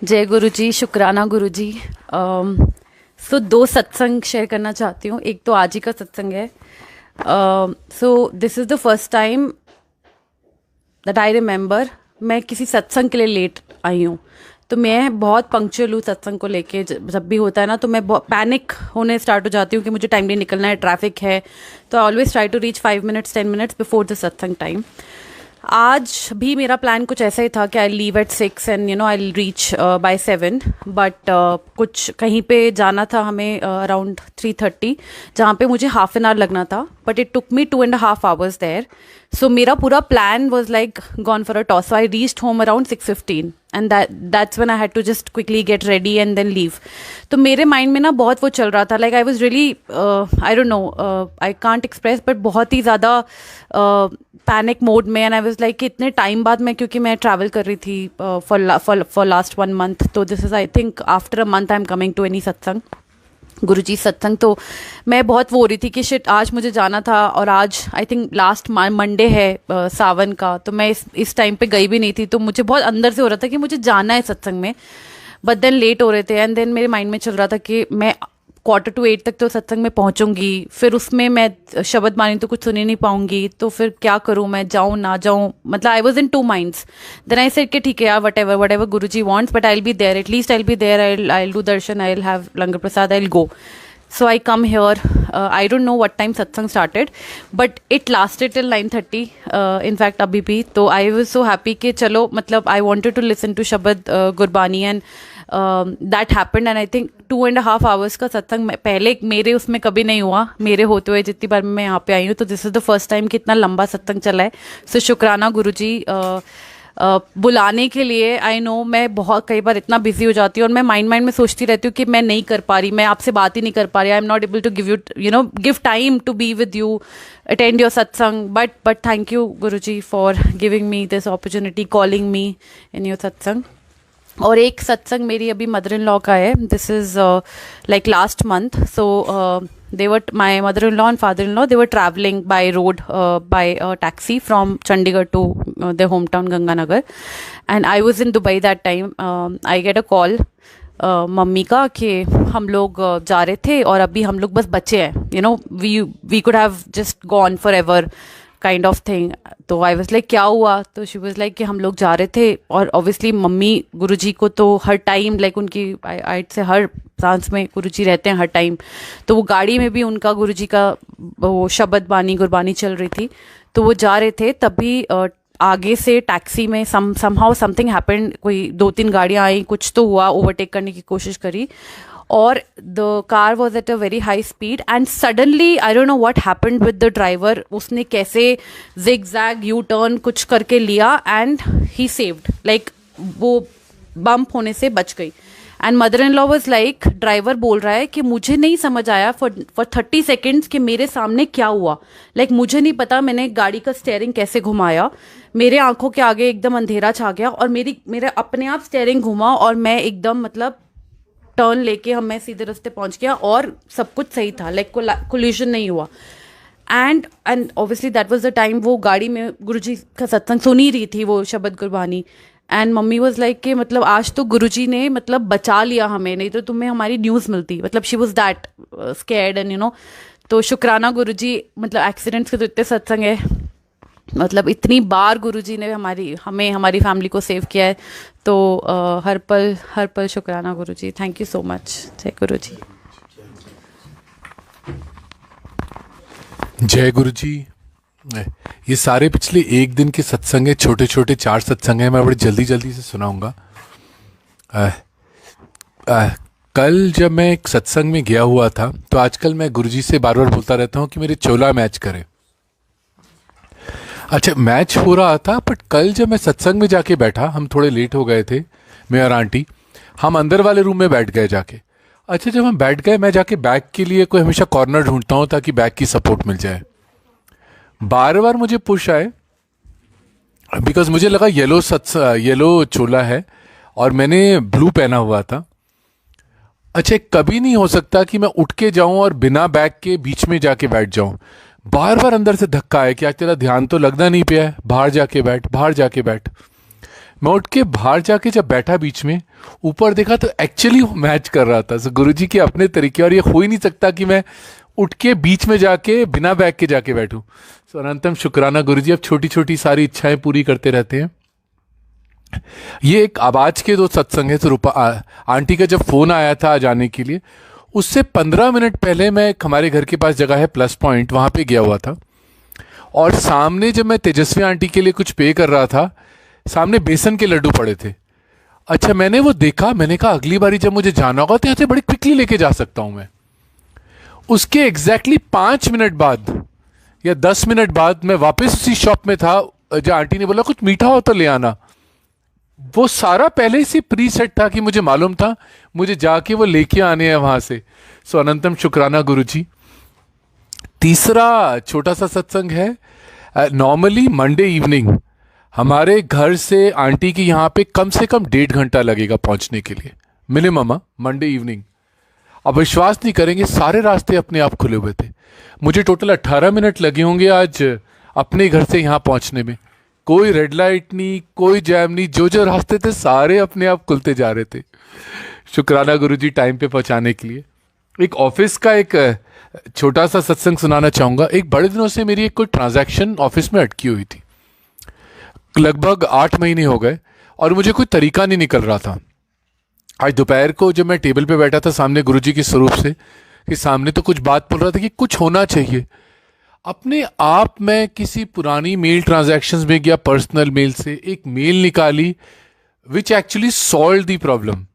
जय गुरु जी, शुक्राना गुरु जी। दो सत्संग शेयर करना चाहती हूँ। एक तो आज ही का सत्संग है। So this is the first time that I remember मैं किसी सत्संग के लिए लेट आई हूँ। तो मैं बहुत पंक्चुअल हूँ सत्संग को लेके। जब भी होता है ना तो मैं बहुत पैनिक होने स्टार्ट हो जाती हूँ कि मुझे टाइमली निकलना है, ट्रैफिक है। तो I always try to reach 5 minutes 10 minutes before the satsang time. आज भी मेरा प्लान कुछ ऐसा ही था कि I leave at 6 and I reach by 7। But कुछ कहीं पे जाना था हमें अराउंड 3:30, जहाँ पे मुझे हाफ एन आवर लगना था। But it took me 2.5 hours there. So मेरा पूरा plan was like gone for a toss. So I reached home around 6:15 and that's when I had to just quickly get ready and then leave. तो मेरे mind में ना बहुत वो चल रहा था, like I was really, I don't know, I can't express, but बहुत ही ज़्यादा पैनिक मोड में। एंड आई वॉज लाइक इतने टाइम बाद मैं, क्योंकि मैं ट्रैवल कर रही थी फॉर लास्ट 1 month। तो this is I think after a month I am coming to any satsang, Guruji सत्संग। तो मैं बहुत वो हो रही थी कि शिट, आज मुझे जाना था और आज आई थिंक लास्ट मंडे है सावन का। तो मैं इस टाइम पे गई भी नहीं थी। तो मुझे बहुत अंदर से हो रहा था कि मुझे जाना है सत्संग में, बट देन लेट हो रहे थे। एंड देन मेरे माइंड में चल रहा था कि मैं 7:45 तक तो सत्संग में पहुंचूंगी, फिर उसमें मैं शब्द बानी तो कुछ सुन ही नहीं पाऊंगी। तो फिर क्या करूं, मैं जाऊं ना जाऊं, मतलब I was in 2 minds। Then I said कि ठीक है यार, whatever Guruji wants, but I will be there, at least I will be there, I will do darshan, I will have langar prasad, I will go. So I come here. I don't know what time satsang started, but it lasted till 9:30. In fact, abhi bhi. So I was so happy कि चलो, मतलब I wanted to listen to Shabad Gurbani, and that happened. And I think 2.5 hours का सत्संग पहले मेरे उसमें कभी नहीं हुआ, मेरे होते हुए जितनी बार मैं यहाँ पे आई हूँ। तो this is the first time कि इतना लंबा सत्संग चला है। सो शुक्राना गुरुजी बुलाने के लिए। आई नो मैं बहुत कई बार इतना बिजी हो जाती हूँ और मैं माइंड में सोचती रहती हूँ कि मैं नहीं कर पा रही, मैं आपसे बात ही नहीं कर पा रही। I am not able to give you give time to be with you, attend your satsang. But thank you Guruji for giving me this opportunity, calling me in your satsang. और एक सत्संग मेरी अभी मदर इन लॉ का है। This is like last month. So they were, my mother-in-law and father-in-law, they were traveling by road, by a taxi from Chandigarh to their hometown Ganganagar, and I was in Dubai that time. I get a call mummy का कि हम लोग जा रहे थे और अभी हम लोग बस बचे हैं, we could have just gone forever kind of thing. तो आई वॉज लाइक क्या हुआ? तो शी वॉज लाइक कि हम लोग जा रहे थे, और ऑब्वियसली मम्मी गुरुजी को तो हर टाइम, लाइक उनकी आई से हर सांस में गुरुजी रहते हैं हर टाइम। तो वो गाड़ी में भी उनका गुरुजी का वो शब्द बानी गुरबानी चल रही थी। तो वो जा रहे थे, तभी आगे से टैक्सी में समहाउ समथिंग हैपेंड, कोई 2-3 गाड़ियाँ आई, कुछ तो हुआ, ओवरटेक करने की कोशिश करी, और the car was at a very high speed. And suddenly I don't know what happened with the driver, उसने कैसे जिग जैग यू टर्न कुछ करके लिया एंड ही सेव्ड, लाइक वो बम्प होने से बच गई। And mother in law was like, driver बोल रहा है कि मुझे नहीं समझ आया फॉर 30 seconds कि मेरे सामने क्या हुआ, लाइक मुझे नहीं पता मैंने गाड़ी का स्टेयरिंग कैसे घुमाया, मेरे आंखों के आगे एकदम अंधेरा छा गया और मेरा अपने आप स्टेयरिंग घुमा और मैं एकदम मतलब टर्न लेके मैं सीधे रास्ते पहुंच गया और सब कुछ सही था, लाइक कोलिजन नहीं हुआ। And obviously that was the time वो गाड़ी में गुरुजी का सत्संग सुनी रही थी, वो शब्द Gurbani. And mummy was like कि मतलब आज तो गुरुजी ने मतलब बचा लिया हमें, नहीं तो तुम्हें हमारी न्यूज़ मिलती, मतलब she was that scared. And तो शुक्राना गुरुजी, मतलब एक्सीडेंट्स के तो इतने सत्संग है, मतलब इतनी बार गुरुजी ने हमारी फैमिली को सेव किया है। तो हर पल शुक्राना Guruji. Thank you so much. जय गुरुजी। जय गुरुजी। ये सारे पिछले एक दिन के सत्संग है, छोटे छोटे 4 सत्संग हैं, मैं बड़े जल्दी जल्दी से सुनाऊंगा। कल जब मैं एक सत्संग में गया हुआ था, तो आजकल मैं गुरुजी से बार बार बोलता रहता हूँ कि मेरे चोला मैच करें। अच्छा, मैच हो रहा था, बट कल जब मैं सत्संग में जाके बैठा, हम थोड़े लेट हो गए थे, मैं और आंटी, हम अंदर वाले रूम में बैठ गए जाके। अच्छा, जब हम बैठ गए, मैं जाके बैग के लिए कोई हमेशा कॉर्नर ढूंढता हूँ ताकि बैग की सपोर्ट मिल जाए। बार बार मुझे पुश आए, बिकॉज मुझे लगा येलो चोला है और मैंने ब्लू पहना हुआ था। अच्छा, कभी नहीं हो सकता कि मैं उठ के जाऊं और बिना बैग के बीच में जाके बैठ जाऊं। बार बार अंदर से धक्का है कि आज तेरा ध्यान तो लगना नहीं पिया है, बाहर जाके बैठ, बाहर जाके बैठ। मैं उठ के बाहर जाके जब बैठा बीच में, ऊपर देखा तो एक्चुअली वो मैच कर रहा था। सो गुरुजी के अपने तरीके, और ये हो ही नहीं सकता कि मैं उठ के बीच में जाके बिना बैग के जाके बैठूं। सो अनंतम शुक्राना गुरुजी, अब छोटी छोटी सारी इच्छाएं पूरी करते रहते हैं। ये एक आवाज के 2 सत्संग है। तो आंटी का जब फोन आया था जाने के लिए, उससे 15 मिनट पहले मैं हमारे घर के पास जगह है प्लस पॉइंट, वहां पे गया हुआ था। और सामने जब मैं तेजस्वी आंटी के लिए कुछ पे कर रहा था, सामने बेसन के लड्डू पड़े थे। अच्छा, मैंने वो देखा, मैंने कहा अगली बारी जब मुझे जाना होगा तो यहाँ से बड़ी क्विकली लेके जा सकता हूं मैं। उसके एग्जैक्टली 5 मिनट बाद या 10 मिनट बाद मैं वापस उसी शॉप में था, जो आंटी ने बोला कुछ मीठा हो तो ले आना। वो सारा पहले से प्री सेट था कि मुझे मालूम था मुझे जाके वो लेके आने हैं वहां से। सो अनंतम शुक्राना गुरुजी। तीसरा छोटा सा सत्संग है। नॉर्मली मंडे इवनिंग हमारे घर से आंटी की यहाँ पे कम से कम 1.5 घंटा लगेगा पहुंचने के लिए, मिनिमम। मंडे इवनिंग अब विश्वास नहीं करेंगे, सारे रास्ते अपने आप खुले हुए थे। मुझे टोटल 18 मिनट लगे होंगे आज अपने घर से यहाँ पहुंचने में। कोई रेड लाइट नहीं, कोई जैम नहीं, जो जो रास्ते थे सारे अपने आप खुलते जा रहे थे। शुक्राना गुरुजी टाइम पे पहुंचाने के लिए। एक ऑफिस का एक छोटा सा सत्संग सुनाना चाहूंगा। एक बड़े दिनों से मेरी एक कोई ट्रांजैक्शन ऑफिस में अटकी हुई थी, लगभग 8 महीने हो गए, और मुझे कोई तरीका नहीं निकल रहा था। आज दोपहर को जब मैं टेबल पे बैठा था सामने गुरुजी के स्वरूप से, कि सामने तो कुछ बात बोल रहा था कि कुछ होना चाहिए, अपने आप मैं किसी पुरानी मेल ट्रांजैक्शंस में गया, पर्सनल मेल से एक मेल निकाली which actually solve the problem.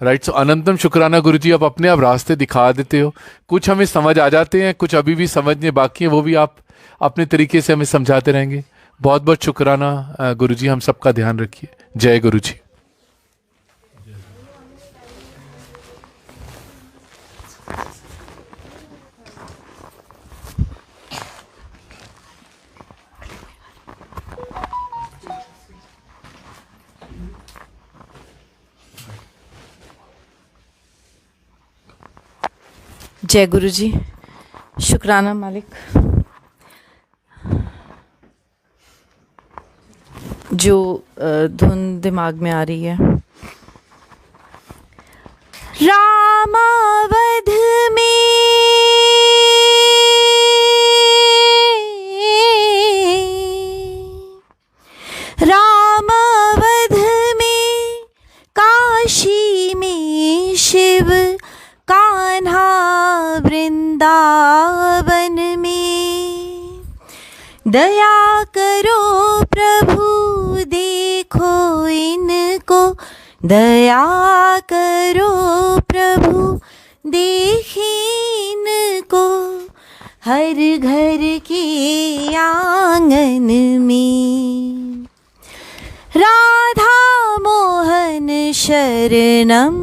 Right. So अनंतम शुक्राना गुरुजी, आप अपने आप रास्ते दिखा देते हो। कुछ हमें समझ आ जाते हैं, कुछ अभी भी समझने बाकी है, वो भी आप अपने तरीके से हमें समझाते रहेंगे। बहुत बहुत शुक्राना गुरुजी, हम सबका ध्यान रखिए। जय गुरुजी। जय गुरु जी। शुक्राना मालिक। जो धुन दिमाग में आ रही है, रामावध में रामावध में, काशी में शिव कान्हा वृंदावन में। दया करो प्रभु देखो इनको, दया करो प्रभु देखे इनको। हर घर के आंगन में राधा मोहन शरणम,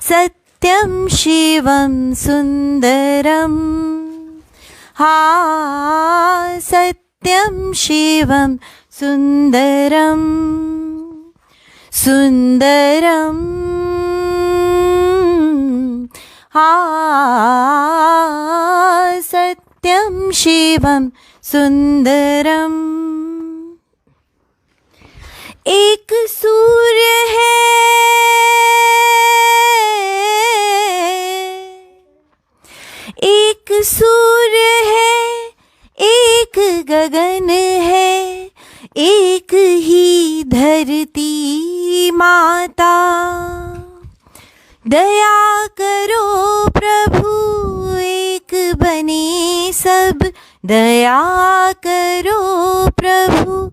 सत्यम शिवम सुंदरम। हा सत्यम शिवम सुंदरम, सुंदरम। हा सत्यम शिवम सुंदरम। एक सूर्य है, एक सूर्य है, एक गगन है, एक ही धरती माता। दया करो प्रभु एक बने सब, दया करो प्रभु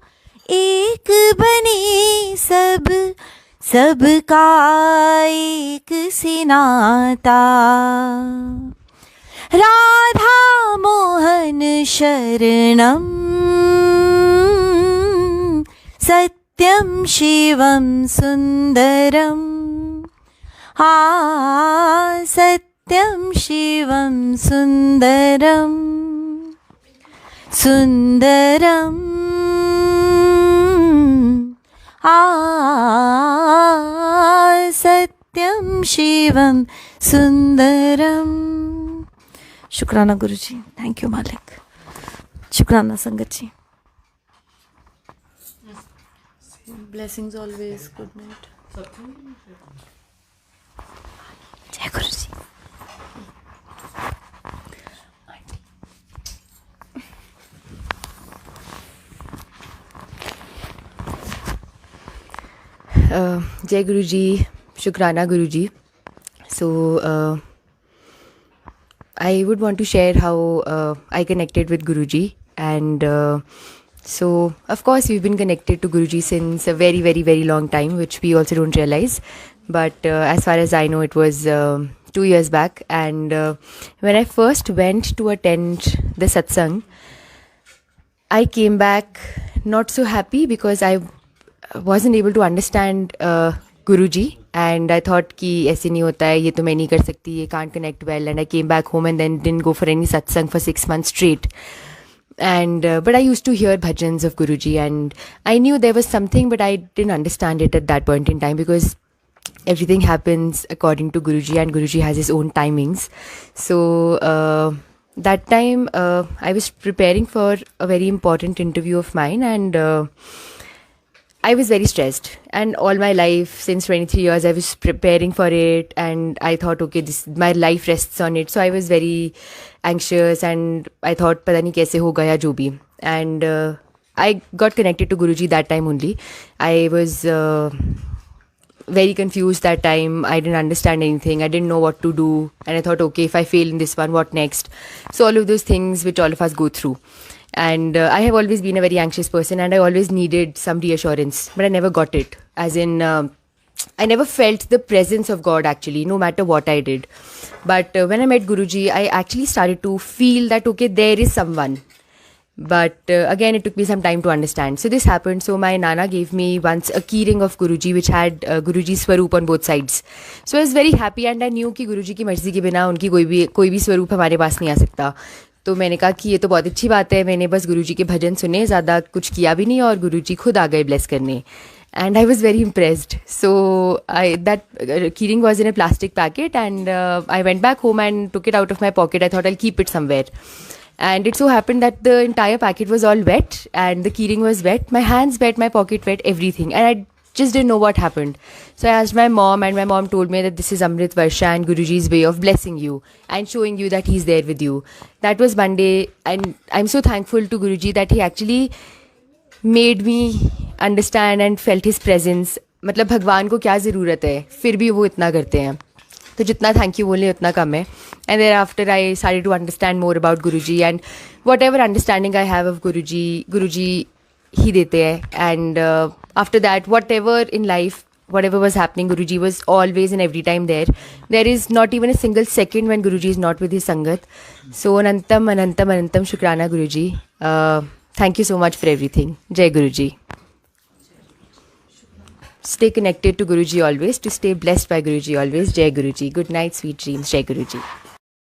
एक बने सब। सबका एक सी नाता। राधा मोहन शरणम, सत्यम शिवम सुंदरम। हा सत्यम शिवम सुंदरम, सुंदरम। हा सत्यम शिवम सुंदरम। शुक्राना गुरु जी, थैंक यू मालिक। शुक्राना संगत जी। Blessings always. Good night. जय गुरु जी. Jai Guruji, Shukrana Guruji. So I would want to share how I connected with Guruji, and so of course we've been connected to Guruji since a very very very long time, which we also don't realize. But as far as I know, it was 2 years back, and when I first went to attend the satsang, I came back not so happy because I wasn't able to understand Guruji, and I thought कि ऐसे नहीं होता है, ये तो मैं नहीं कर सकती, ये can't connect well, and I came back home and then didn't go for any satsang for 6 months straight. And but I used to hear bhajans of Guruji, and I knew there was something, but I didn't understand it at that point in time, because everything happens according to Guruji, and Guruji has his own timings. So that time I was preparing for a very important interview of mine, and I was very stressed, and all my life since 23 years I was preparing for it, and I thought, okay, this my life rests on it. So I was very anxious, and I thought pata nahi kaise hoga ya jo bhi. And I got connected to Guruji that time only. I was very confused that time. I didn't understand anything. I didn't know what to do, and I thought, okay, if I fail in this one, what next? So all of those things which all of us go through. And I have always been a very anxious person, and I always needed some reassurance, but I never got it. As in, I never felt the presence of God actually, no matter what I did. But when I met Guruji, I actually started to feel that, okay, there is someone. But again, it took me some time to understand. So this happened. So my Nana gave me once a keyring of Guruji, which had Guruji's swaroop on both sides. So I was very happy, and I knew कि Guruji की मर्जी के बिना उनकी कोई भी स्वरूप हमारे पास नहीं आ सकता. तो मैंने कहा कि ये तो बहुत अच्छी बात है. मैंने बस गुरुजी के भजन सुने, ज़्यादा कुछ किया भी नहीं, और गुरुजी खुद आ गए ब्लेस करने. And I was very impressed. So that keyring was in a plastic packet, and I went back home and took it out of my pocket. I thought I'll keep it somewhere. And it so happened that the entire packet was all wet, and the keyring was wet. My hands wet, my pocket wet, everything. And I just didn't know what happened. So I asked my mom, and my mom told me that this is Amrit Varsha and Guruji's way of blessing you and showing you that he's there with you. That was Monday, and I'm so thankful to Guruji that he actually made me understand and felt his presence. मतलब भगवान को क्या ज़रूरत है, फिर भी वो इतना करते हैं. तो जितना थैंक यू बोले उतना कम है. And thereafter I started to understand more about Guruji, and whatever understanding I have of Guruji ही देते हैं. And after that, whatever in life, whatever was happening, Guruji was always and every time there. There is not even a single second when Guruji is not with his Sangat. So Anantam, Anantam, Anantam, Shukrana Guruji. Thank you so much for everything. Jai Guruji. Stay connected to Guruji always, to stay blessed by Guruji always. Jai Guruji. Good night, sweet dreams. Jai Guruji.